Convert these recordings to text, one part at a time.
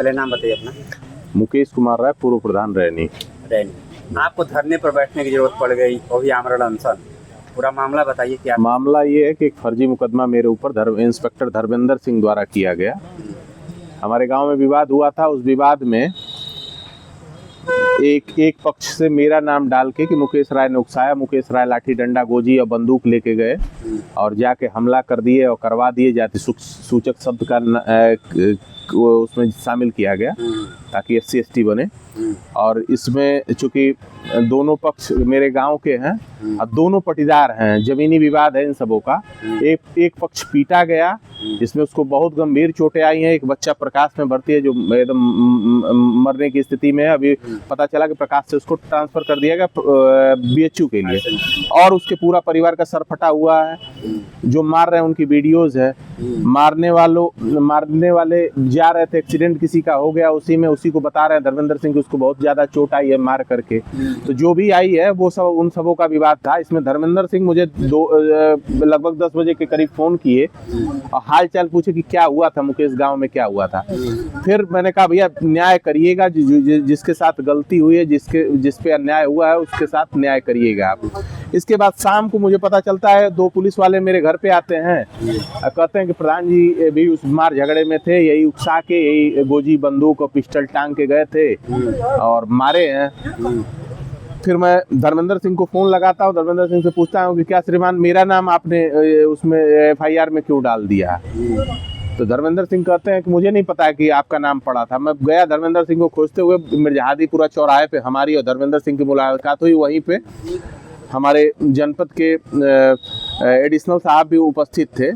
पहले नाम बताइए अपना। मुकेश कुमार राय, पूर्व प्रधान रैनी। आपको धरने पर बैठने की जरूरत पड़ गई, वो भी आमरण अनशन। पूरा मामला बताइए क्या। मामला ये है कि एक फर्जी मुकदमा मेरे ऊपर इंस्पेक्टर धर्मेंद्र सिंह द्वारा किया गया। हमारे गांव में विवाद हुआ था। उस विवाद में एक पक्ष से मेरा नाम डाल के कि मुकेश राय ने उकसाया, मुकेश राय लाठी डंडा गोजी और बंदूक लेके गए और जाके हमला कर दिए और करवा दिए। जाति सूचक शब्द का उसमें शामिल किया गया ताकि SC ST बने। और इसमें चूंकि दोनों पक्ष मेरे गांव के हैं और दोनों पटीदार हैं, जमीनी विवाद है इन सबों का। एक पक्ष पीटा गया, इसमें उसको बहुत गंभीर चोटें आई हैं। एक बच्चा प्रकाश में भर्ती है जो एकदम मरने की स्थिति में है। अभी पता चला कि प्रकाश से उसको ट्रांसफर कर दिया गया BHU के लिए। और उसके पूरा परिवार का सर फटा हुआ है। जो मार रहे हैं उनकी वीडियोज है। मारने वाले जा रहे थे, एक्सीडेंट किसी का हो गया, उसी को बता रहे हैं धर्मेंद्र सिंह की उसको बहुत ज्यादा चोट आई है मार करके। तो जो भी आई है वो सब उन सबों का विवाद था। इसमें धर्मेंद्र सिंह मुझे लगभग 10 बजे के करीब फोन किए और हाल चाल पूछे कि क्या हुआ था मुकेश, गांव में क्या हुआ था। फिर मैंने कहा भैया न्याय करिएगा, जिसके साथ गलती हुई है, जिस पे अन्याय हुआ है उसके साथ न्याय करिएगा आप। इसके बाद शाम को मुझे पता चलता है 2 पुलिस वाले मेरे घर पे आते हैं, कहते हैं कि प्रधान जी भी उस मार झगड़े में थे, यही उकसा के यही गोजी बंदूक और पिस्टल टांग के गए थे और मारे हैं। फिर मैं धर्मेंद्र सिंह को फोन लगाता हूँ, धर्मेंद्र सिंह से पूछता हूँ कि क्या श्रीमान मेरा नाम आपने उसमें FIR में क्यों डाल दिया। तो धर्मेंद्र सिंह कहते हैं कि मुझे नहीं पता है कि आपका नाम पड़ा था। मैं गया धर्मेंद्र सिंह को खोजते हुए, मिर्जाहादीपुरा चौराहे पे हमारी और धर्मेंद्र सिंह की मुलाकात हुई। वहीं पे हमारे जनपद के एडिशनल साहब भी उपस्थित थे।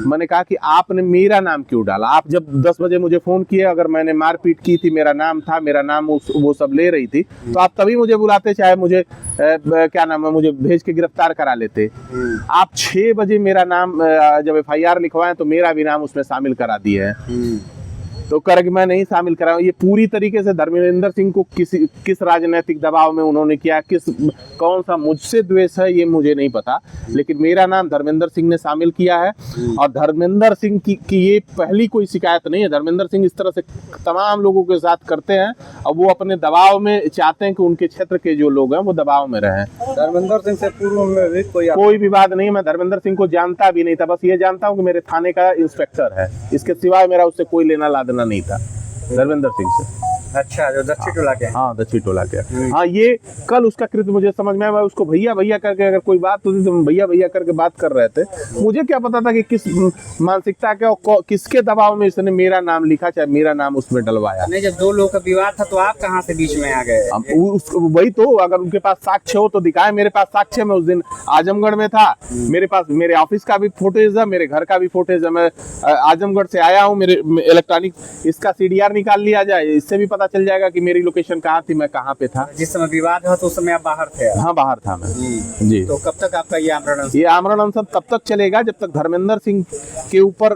मैंने कहा कि आपने मेरा नाम क्यों डाला। आप जब 10 बजे मुझे फ़ोन किए, अगर मैंने मारपीट की थी, मेरा नाम था, मेरा नाम वो सब ले रही थी, तो आप तभी मुझे बुलाते, चाहे मुझे क्या नाम है, मुझे भेज के गिरफ्तार करा लेते। आप 6 बजे मेरा नाम जब FIR लिखवाएं तो मेरा भी नाम उसमें शामिल करा दिए है। तो कर कि मैं नहीं शामिल कराऊं। ये पूरी तरीके से धर्मेंद्र सिंह को किस राजनीतिक दबाव में उन्होंने किया, कौन सा मुझसे द्वेष है ये मुझे नहीं पता, लेकिन मेरा नाम धर्मेंद्र सिंह ने शामिल किया है। और धर्मेंद्र सिंह की ये पहली कोई शिकायत नहीं है। धर्मेंद्र सिंह इस तरह से तमाम लोगों के साथ करते हैं और वो अपने दबाव में चाहते हैं कि उनके क्षेत्र के जो लोग हैं वो दबाव में रहें। धर्मेंद्र सिंह से पूर्व में भी कोई विवाद नहीं। मैं धर्मेंद्र सिंह को जानता भी नहीं था, बस ये जानता हूँ कि मेरे थाने का इंस्पेक्टर है, इसके सिवाय मेरा उससे कोई लेना लादना नहीं था धर्मेंद्र सिंह से। अच्छा, जो दक्षिण टोला के। हाँ, दक्षिण टोला के। हाँ, ये कल उसका कृत्य मुझे समझ में आया। मैं उसको भैया भैया करके अगर कोई बात होती तो भैया भैया करके बात कर रहे थे। मुझे क्या पता था कि किस मानसिकता के और किसके दबाव में इसने मेरा नाम लिखा, चाहे मेरा नाम उसमें डलवाया। नहीं, जब 2 लोगों का विवाद था तो आप कहाँ से बीच में आ गए। वही तो, अगर उनके पास साक्ष्य हो तो दिखाए। मेरे पास साक्ष्य, मैं उस दिन आजमगढ़ में था, मेरे पास मेरे ऑफिस का भी फुटेज है, मेरे घर का भी फुटेज है। मैं आजमगढ़ से आया हूँ, मेरे इलेक्ट्रॉनिक इसका CDR निकाल लिया जाए, इससे भी पता चल जाएगा कि मेरी लोकेशन कहाँ थी, मैं कहाँ पे था। जिस समय विवाद हुआ तो उस समय आप बाहर थे। हाँ, बाहर था मैं जी। तो कब तक आपका ये आमरण अनशन तब तक चलेगा जब तक धर्मेंद्र सिंह के ऊपर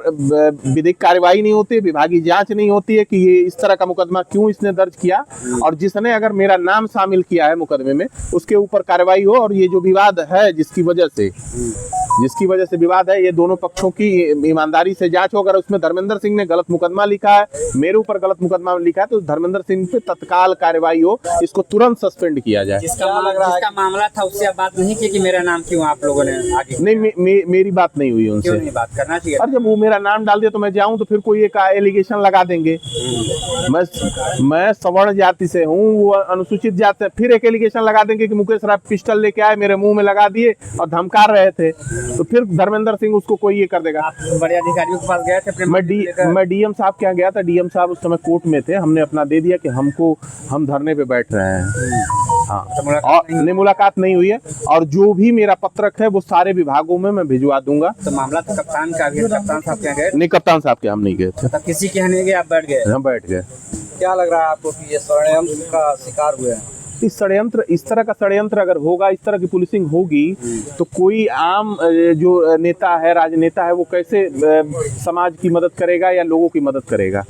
विधिक कार्यवाही नहीं होती, विभागीय जांच नहीं होती है कि ये इस तरह का मुकदमा क्यों इसने दर्ज किया और जिसने अगर मेरा नाम शामिल किया है मुकदमे में उसके ऊपर कार्रवाई हो। और ये जो विवाद है जिसकी वजह से विवाद है, ये दोनों पक्षों की ईमानदारी से जांच हो। अगर उसमें धर्मेंद्र सिंह ने गलत मुकदमा लिखा है, मेरे ऊपर गलत मुकदमा लिखा है, तो धर्मेंद्र सिंह पे तत्काल कार्रवाई हो, इसको तुरंत सस्पेंड किया जाए। जिसका मामला था उससे आप बात नहीं की कि मेरा नाम क्यों आप लोगों ने आगे? नहीं, मेरी बात नहीं हुई उनसे। क्यों नहीं बात करना चाहिए? और जब वो मेरा नाम डाल दिया तो मैं जाऊं तो फिर कोई एक एलिगेशन लगा देंगे। मैं सवर्ण जाति से हूँ, वो अनुसूचित जाति, फिर एक एलिगेशन लगा देंगे कि मुकेश राय पिस्टल लेके आए, मेरे मुंह में लगा दिए और धमका रहे थे, तो फिर धर्मेंद्र सिंह उसको कोई ये कर देगा। आप बड़े अधिकारियों के पास गए थे? मैं DM साहब के यहाँ गया था। DM साहब उस समय कोर्ट में थे। हमने अपना दे दिया कि हम धरने पे बैठ रहे हैं। हाँ, और मुलाकात नहीं हुई है। और जो भी मेरा पत्रक है वो सारे विभागों में मैं भिजवा दूंगा। तो मामला तो कप्तान का भी है, कप्तान साहब के यहाँ गए? नहीं, कप्तान साहब के हम नहीं गए थे। तो किसी के यहाँ नहीं गए, आप बैठ गए? हम बैठ गए। क्या लग रहा है आपको कि ये षड्यंत्र का शिकार हुए हैं? इस तरह का षड्यंत्र अगर होगा, इस तरह की पुलिसिंग होगी तो कोई आम जो नेता है, राजनेता है, वो कैसे समाज की मदद करेगा या लोगों की मदद करेगा।